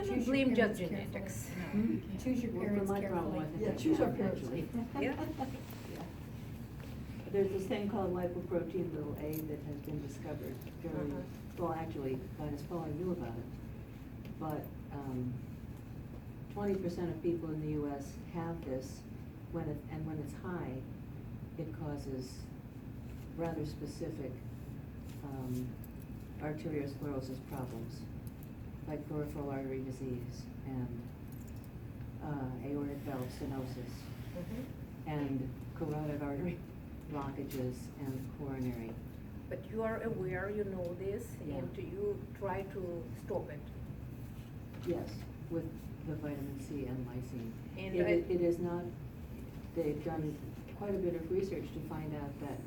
cannot Choose your blame just parents carefully. genetics. Choose your Well, for parents my problem, I carefully. think Yeah, I choose our have, parents. actually. Yeah. Yeah. There's this thing called lipoprotein little a that has been discovered very, well, actually, Linus Pauling knew about it. But 20% of people in the US have this, and when it's high, it causes rather specific arteriosclerosis problems, like peripheral artery disease and aortic valve stenosis, and carotid artery blockages and coronary. But you are aware, you know this, Yeah. and you try to stop it. Yes, with the vitamin C and lysine. And It is not, they've done quite a bit of research to find out that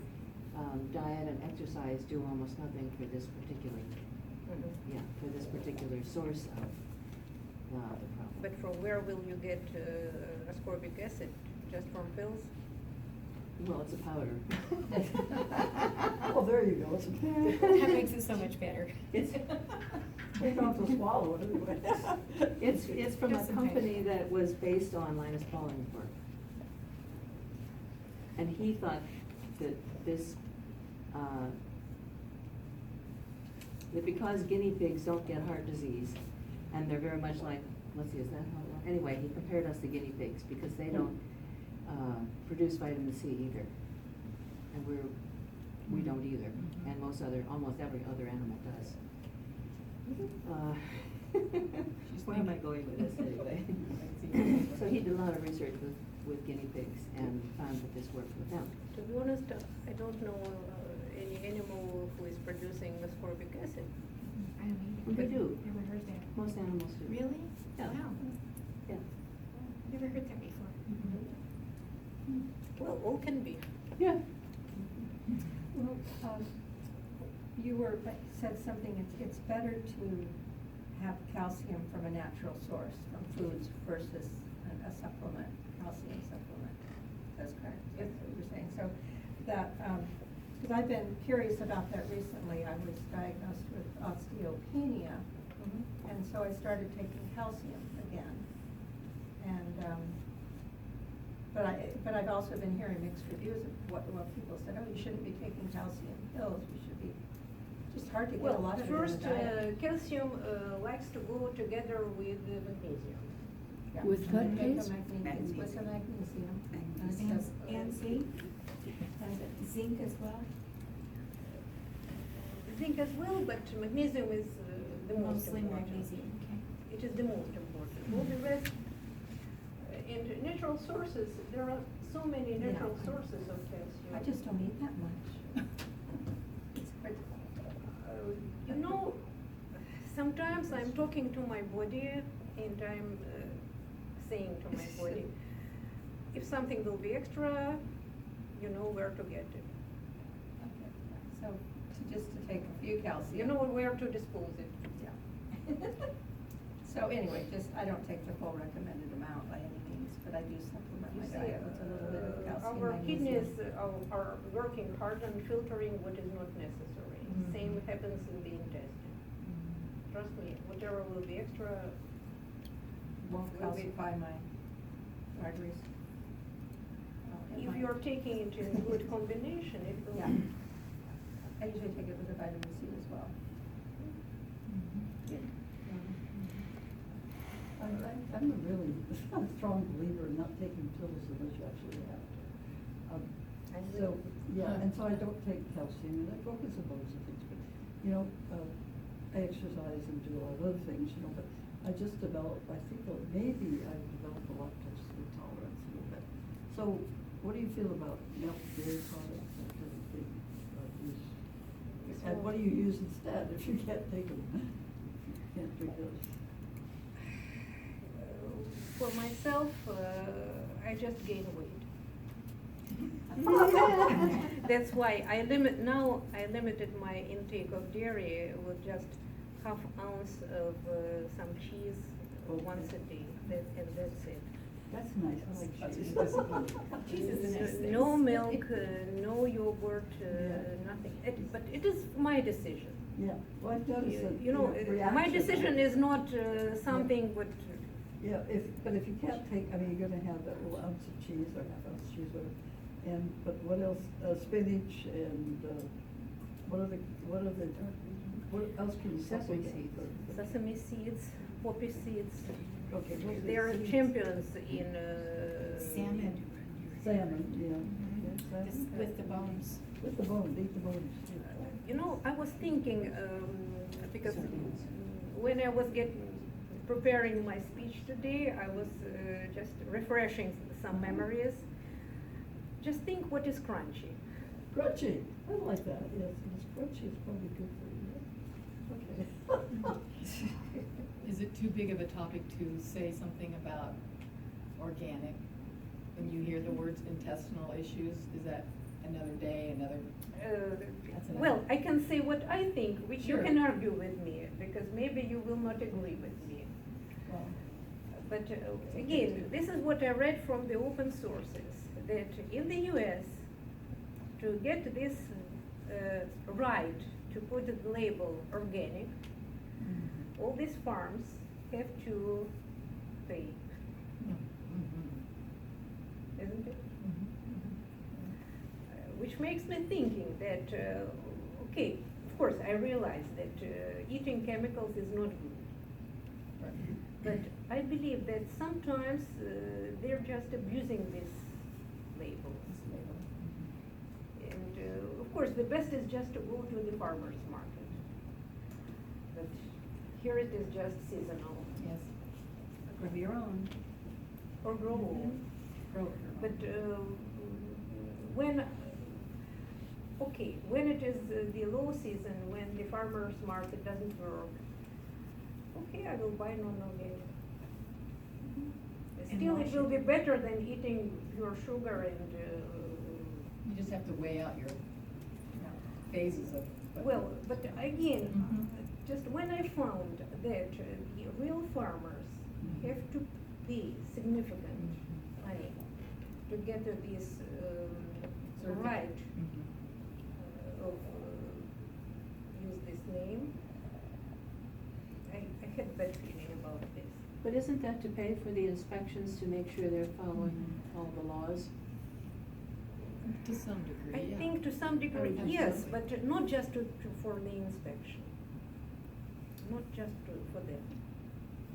diet and exercise do almost nothing for this particular, for this particular source of the problem. But from where will you get ascorbic acid? Just from pills? Well, it's a powder. Oh, there you go, it's That makes it so much better. It's, we don't have to swallow it anyway. it's from a Just in company case. that was based on Linus Pauling's work. And he thought that this, that because guinea pigs don't get heart disease, and they're very much like, let's see, is that how, anyway, he compared us to guinea pigs, because they don't produce vitamin C either. And we don't either, and almost every other animal does. Where am I going with this anyway? So he did a lot of research with guinea pigs and found that this worked with them. To be honest, I don't know any animal who is producing ascorbic acid. I don't either. Well, they do. Never heard that. Most animals do. Really? Yeah. Wow. Yeah. Never heard that before. Well, all can be. Yeah. Well, you said something, it's better to have calcium from a natural source, from foods versus a supplement, calcium supplement. That's correct, that's what you're saying. So that, because I've been curious about that recently. I was diagnosed with osteopenia, and so I started taking calcium again. And, but I've also been hearing mixed reviews of what people said, oh, you shouldn't be taking calcium pills, you should be, just hard to get a lot of it in the First, diet. calcium likes to go together with magnesium. Yeah. With what, And take please? the It's with the magnesium. And zinc? Zinc as well? Zinc as well, but magnesium is the most Mostly important. magnesium, okay. It is the most important. All the rest, in natural sources, there are so many natural Yeah. sources of calcium. I just don't eat that much. You know, sometimes I'm talking to my body and I'm saying to my body, if something will be extra, you know where to get it. Okay. So, just to take a few calcium. You know where to dispose it. Yeah. So anyway, I don't take the full recommended amount by any means, but I do supplement my You see, diet with a little bit of calcium, our magnesium. kidneys are working hard on filtering what is not necessary. Same happens in the intestine. Trust me, whatever will be extra Won't will be. calcify my arteries. If you're taking it in good combination, it will. Yeah. I usually take it with the vitamin C as well. I'm a really strong believer in not taking pills unless you actually have to. So, yeah, and so I don't take calcium, and I focus on those things, but, you know, I exercise and do a lot of other things, you know, but I just developed, I think that maybe I've developed a lactose intolerance a little bit. So, what do you feel about milk, dairy products, that kind of thing? And what do you use instead if you can't take them? Can't drink those? For myself, I just gain weight. That's why I limited my intake of dairy with just half ounce of some cheese once a day, and that's it. That's nice, I like That's cheese. discipline. Cheese is a nice thing. No milk, no yogurt, Yeah. nothing. But it is my decision. Yeah, well, I've noticed that. You know, my reaction- decision is not something what, Yeah, but if you can't take, I mean, you're gonna have that little ounce of cheese or half ounce of cheese, whatever. And, but what else, spinach and, what else can you Sesame supplement? seeds. sesame seeds, poppy seeds. Okay, those are They are seeds. champions in. Salmon. Salmon, yeah. Mm-hmm. Yeah, salmon. This- with the bones. With the bones, eat the bones. You know, I was thinking, because when I was preparing my speech today, I was just refreshing some memories. Just think what is crunchy. Crunchy, I like that, yes, it's crunchy is probably good for you. Okay. Is it too big of a topic to say something about organic? When you hear the words intestinal issues, is that another day, another? That's enough. Well, I can say what I think, which you Sure. can argue with me, because maybe you will not agree with me. Well, But again, this is what I read from the open sources, that in the US, to get this right to put the label organic, all these farms have to pay, isn't it? Which makes me thinking that, okay, of course, I realize that eating chemicals is not good. But I believe that sometimes they're just abusing this label. And of course, the best is just to go to the farmer's market. But here it is just seasonal. yes. Grow your own. Or grow own. Grow. But when, okay, when it is the low season, when the farmer's market doesn't work, okay, I will buy non-organic. And Still, wash it will it. be better than eating your sugar and, You just have to weigh out your phases of. well, but again, Mhm. just when I found that the real farmers Mhm. have to pay significant Mhm. money to get this Certificate. right Mhm. of use this name, I had bad feeling about this. But isn't that to pay for the inspections to make sure they're following all the laws? To some degree, I yeah. think to some degree, Absolutely. yes, but not just for the inspection. Not just for them.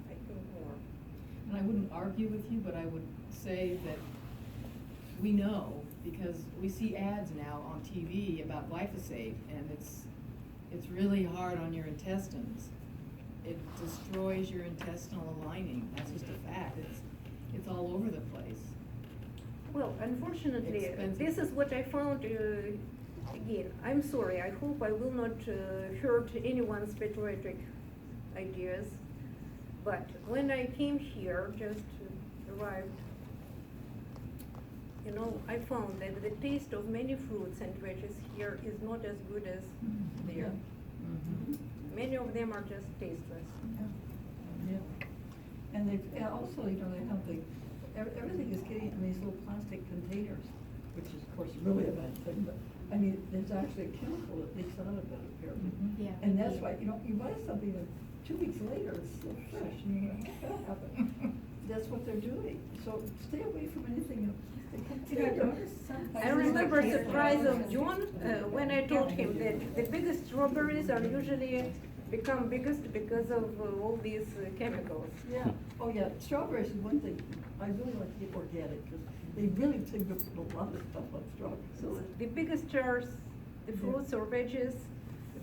I think more. And I wouldn't argue with you, but I would say that we know, because we see ads now on TV about glyphosate, and it's really hard on your intestines. It destroys your intestinal lining, that's just a fact, it's all over the place. Well, unfortunately, Expensive. this is what I found, again, I'm sorry, I hope I will not hurt anyone's patriotic ideas, but when I came here, just arrived, you know, I found that the taste of many fruits and veggies here is not as good as there. Many of them are just tasteless. Yeah. And they've, and also, you know, they have everything is getting in these little plastic containers, which is of course really a bad thing, but, I mean, there's actually a chemical that leaks out of it apparently. Mhm. Yeah. And that's why, you know, you buy something and 2 weeks later, it's still fresh, and you're like, how that happened? That's what they're doing, so stay away from anything in a plastic Did I container. notice some I places remember like the surprise of Canada- John when I told him that the biggest strawberries are usually become biggest because of all these chemicals. Yeah, oh yeah, strawberries is one thing, I really like to get organic, because they really take up a lot of stuff on strawberries. So the biggest jars, the fruits or veggies,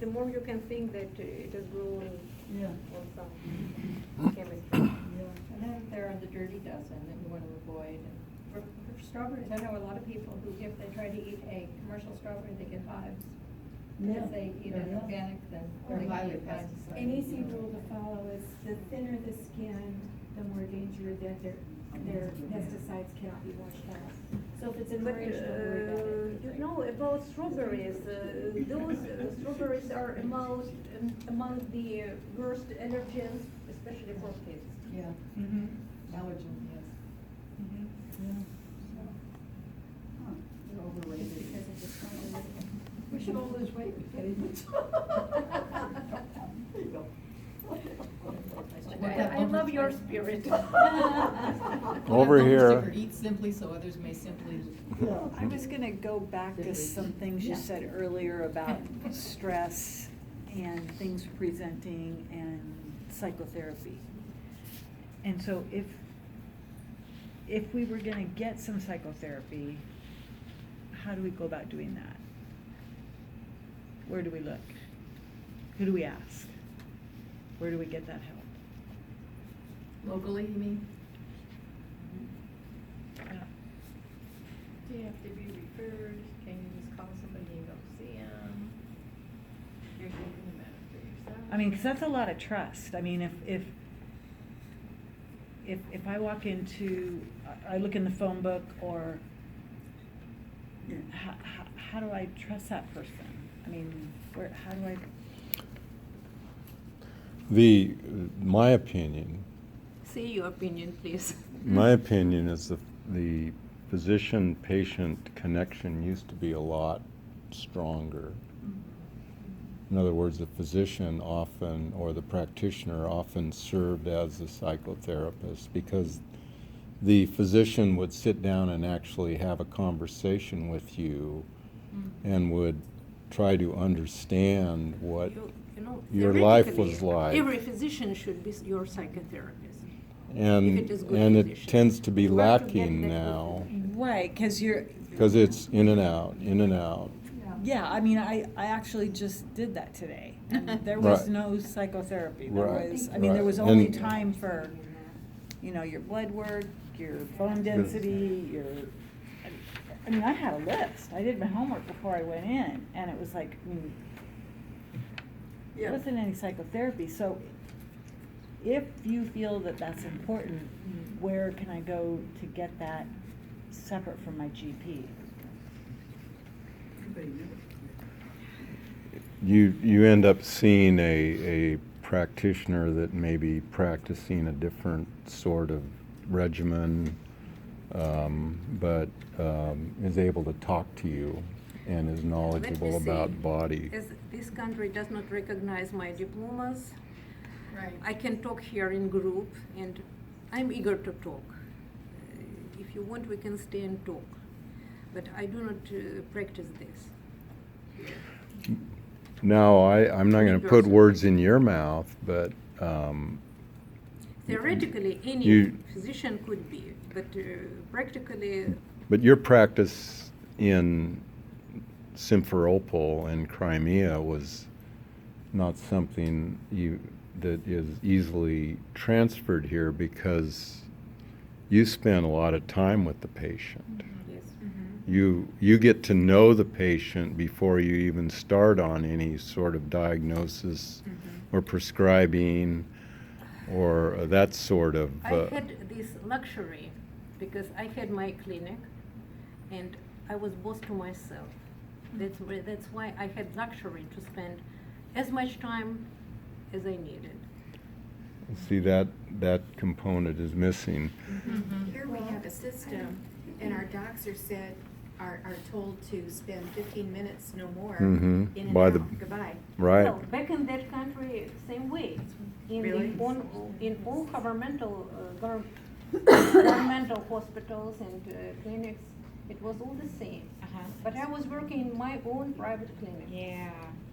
the more you can think that it is grown Yeah, on some chemistry. yeah. And then there are the dirty dozen that you want to avoid. And for strawberries, I know a lot of people who, if they try to eat a commercial strawberry, they get hives. And Yeah. if they eat an Yeah. organic, then Or they highly get hives. pesticide. An easy rule to follow is the thinner the skin, the more danger that their pesticides cannot be washed out. So if it's an But orange, don't worry about it. you know about strawberries, those strawberries are among the worst allergens, especially for kids. Yeah. Allergen, yes. Yeah. Huh. They're Just overrated. because of the strawberry. We should all lose weight with Kenny pigs. There you go. I love your spirit. Over Bumper here. sticker, Eat simply so others may simply. Yeah. I was gonna go back to some things you said earlier about stress and things presenting and psychotherapy. And so if we were gonna get some psychotherapy, how do we go about doing that? Where do we look? Who do we ask? Where do we get that help? Locally, you mean? Do you have to be referred? Can you just call somebody and go see them? You're thinking about it for yourself? I mean, 'cause that's a lot of trust. I mean, if I walk into, I look in the phone book, or how do I trust that person? I mean, how do I? My opinion, Say your opinion, please. my opinion is the physician-patient connection used to be a lot stronger. In other words, the physician often, or the practitioner often served as the psychotherapist, because the physician would sit down and actually have a conversation with you and would try to understand what You know, your life was theoretically, like. Every physician should be your psychotherapist. And, If it is good and it physician. tends to be You have to get lacking that now, Right, 'cause you're. because it's in and out, in and out. Yeah, I mean, I actually just did that today, and there was Right. no psychotherapy. There Right. was, I mean, there Right. was only And- time for, your blood work, your bone density, I mean, I had a list. I did my homework before I went in, and it was like, there wasn't any psychotherapy. So if you feel that that's important, where can I go to get that separate from my GP? You end up seeing a practitioner that may be practicing a different sort of regimen, but is able to talk to you and is knowledgeable Let me about say, body. As this country does not recognize my diplomas, Right. I can talk here in group, and I'm eager to talk. If you want, we can stay and talk, but I do not practice this. Now, I'm not going to put Person. words in your mouth, but Theoretically, any You- physician could be, but practically, but your practice in Simferopol and Crimea was not something that is easily transferred here, because you spend a lot of time with the patient. yes. You get to know the patient before you even start on any sort of diagnosis or prescribing or that sort of. I had this luxury because I had my clinic and I was boss to myself. That's why I had luxury to spend as much time as I needed. See, that component is missing. Here we have a system, and our docs are told to spend 15 minutes, no more, Mhm. in and By out, the- goodbye. Right. Well, back in that country, same way. Really? In all governmental governmental hospitals and clinics, it was all the same. But I was working in my own private clinic. Yeah.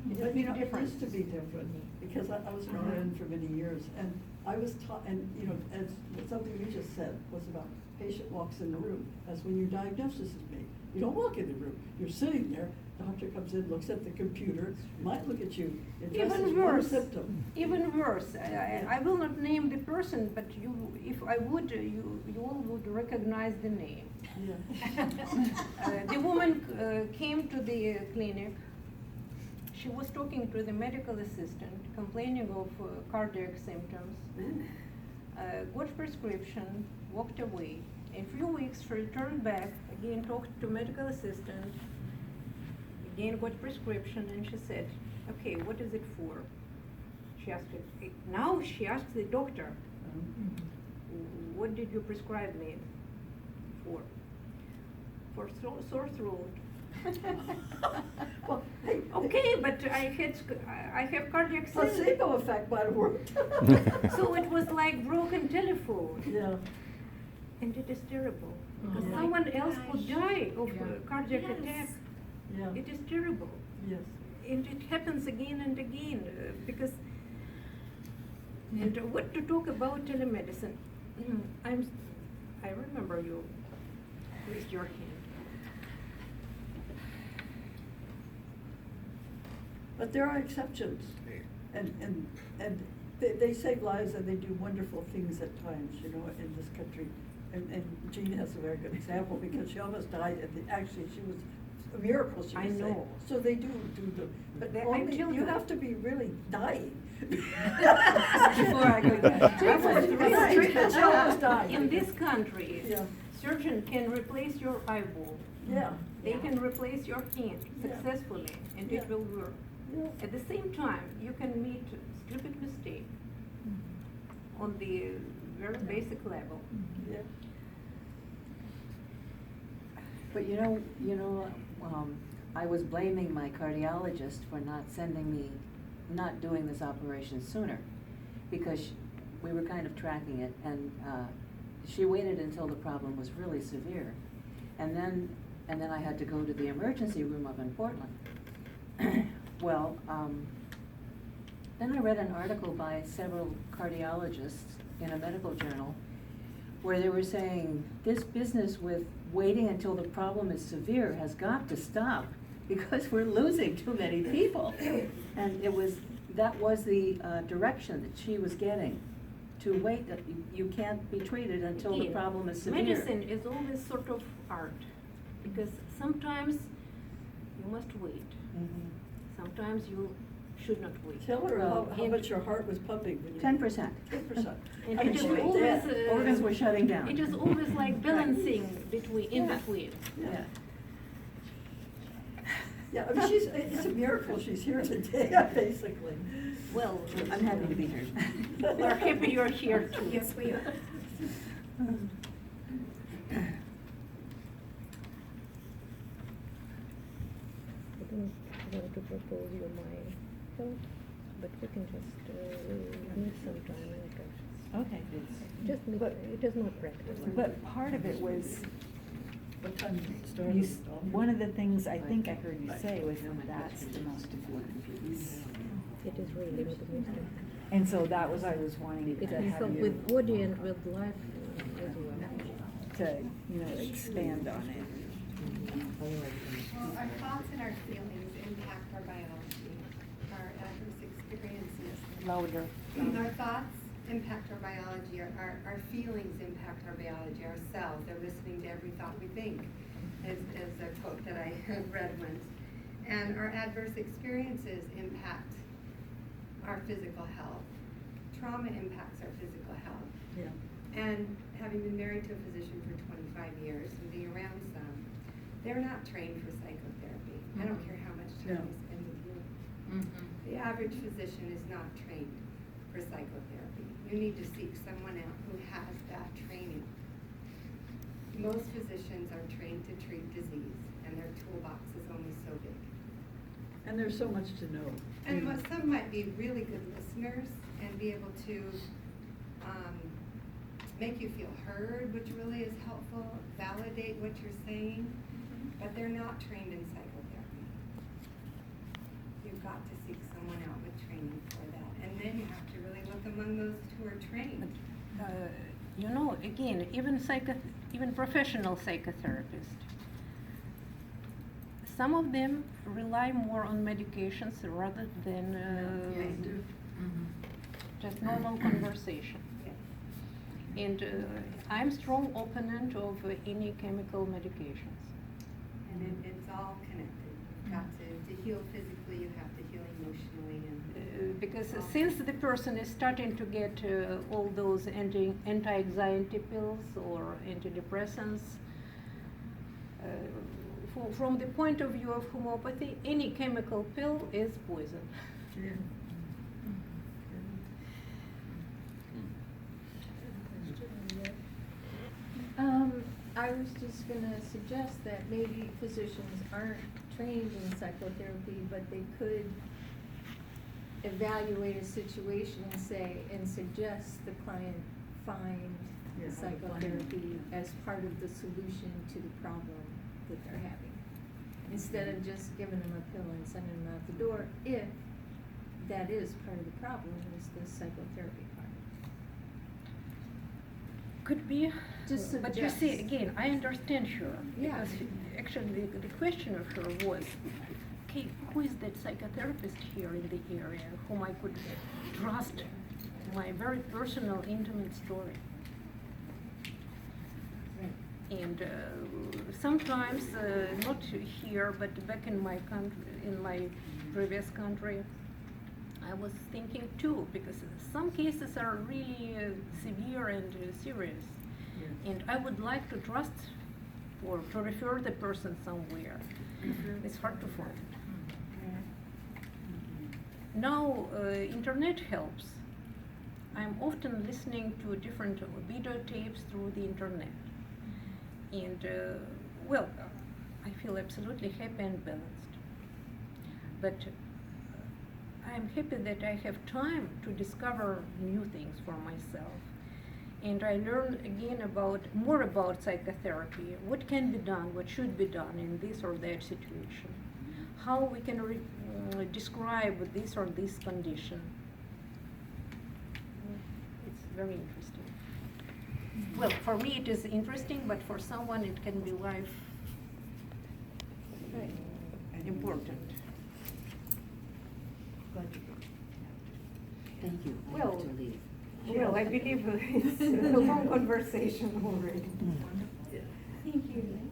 It is a But big it difference. used to be different, because I was an RN for many years, and I was taught, and, as something you just said was about patient walks in the room. That's when your diagnosis is made. You don't walk in the room, you're sitting there, doctor comes in, looks at the computer, might look at you, addresses Even one worse. symptom. Even worse. I will not name the person, but if I would, you all would recognize the name. Yeah. The woman came to the clinic. She was talking to the medical assistant, complaining of cardiac symptoms. Got prescription, walked away. In a few weeks, she returned back, again talked to medical assistant, again got prescription, and she said, okay, what is it for? She asked it. Now she asked the doctor, what did you prescribe me for? For sore throat, Well, hey, Okay, but I have cardiac syndrome. placebo effect might have worked. So it was like broken telephone. Yeah. And it is terrible, because Oh my someone else could gosh. die of Yeah. cardiac Yes. attack. Yeah. It is terrible. Yes. And it happens again and again, because, and what to talk about telemedicine? I remember you raised your hand. But there are exceptions, and they save lives and they do wonderful things at times, you know, in this country. And Jean has a very good example, because she almost died, actually, she was a miracle, she was I saved. know. So they do the, but I only, tell you you. have to be really dying. Before I go there. I was really, she almost died. In this country, Yeah. surgeon can replace your eyeball. Yeah. They can replace your hand Yeah. successfully, and Yeah. it will work. Yeah. At the same time, you can meet stupid mistake on the very basic level. Yeah. But I was blaming my cardiologist for not not doing this operation sooner, because we were kind of tracking it, and she waited until the problem was really severe. And then I had to go to the emergency room up in Portland. Well, then I read an article by several cardiologists in a medical journal where they were saying this business with waiting until the problem is severe has got to stop, because we're losing too many people. And that was the direction that she was getting, to wait, that you can't be treated until the Again, problem is severe. Medicine is always sort of art, because sometimes you must wait. Mhm. Sometimes you should not wait. Tell her how And- much your heart was pumping when you. 10%. 10%. And I mean, it is she was always, dead. Organs were shutting down. It is always like balancing in Yeah. between. Yeah. Yeah, I mean, it's a miracle she's here today, basically. Well, I'm happy to be here. we're happy you're here too. Yes, we are. I don't want to propose you my help, but we can just meet sometime and Okay. just meet. It is not practical. But part of it was, What time did it start? one of the things I think I heard you say was that's the most important piece. It is really not the most important. And so that was, I was wanting to It have will help you with body and with life as well. to, expand on it. Well, our thoughts and our feelings impact our biology, our adverse experiences. Louder. Our thoughts impact our biology, our feelings impact our biology, our cells. They're listening to every thought we think, is a quote that I read once. And our adverse experiences impact our physical health. Trauma impacts our physical health. Yeah. And having been married to a physician for 25 years and being around some, they're not trained for psychotherapy. I don't care how much time No. they spend with you. Mhm. The average physician is not trained for psychotherapy. You need to seek someone out who has that training. Most physicians are trained to treat disease, and their toolbox is only so big. And there's so much to know. And some might be really good listeners and be able to make you feel heard, which really is helpful, validate what you're saying, but they're not trained in psychotherapy. You've got to seek someone out with training for that, and then you have to really look among those who are trained. Again, even professional psychotherapists, some of them rely more on medications rather than just normal conversation. Yeah. And I'm strong opponent of any chemical medications. And it's all connected. You've got to heal physically, you have to heal emotionally, and Because since the person is starting to get all those anti-anxiety pills or antidepressants, from the point of view of homeopathy, any chemical pill is poison. Yeah. I was just gonna suggest that maybe physicians aren't trained in psychotherapy, but they could evaluate a situation and say, and suggest the client find Yeah, how to find psychotherapy it. as part of the solution to the problem that they're having. Instead of just giving them a pill and sending them out the door, if that is part of the problem, is the psychotherapy part. Could be, Just but you see, suggest. again, I understand her, Yeah. because actually the question of her was, okay, who is that psychotherapist here in the area whom I could trust my very personal, intimate story? And sometimes, not here, but back in my country, in my previous country, I was thinking too, because some cases are really severe and serious. And I would like to trust or to refer the person somewhere. It's hard to find. Now, internet helps. I'm often listening to different video tapes through the internet. And, well, I feel absolutely happy and balanced. But I'm happy that I have time to discover new things for myself. And I learn again more about psychotherapy, what can be done, what should be done in this or that situation, how we can describe this or this condition. It's very interesting. Well, for me it is interesting, but for someone it can be life important. Thank you. I Well, have to leave. Well, I believe it's a long conversation already. Thank you.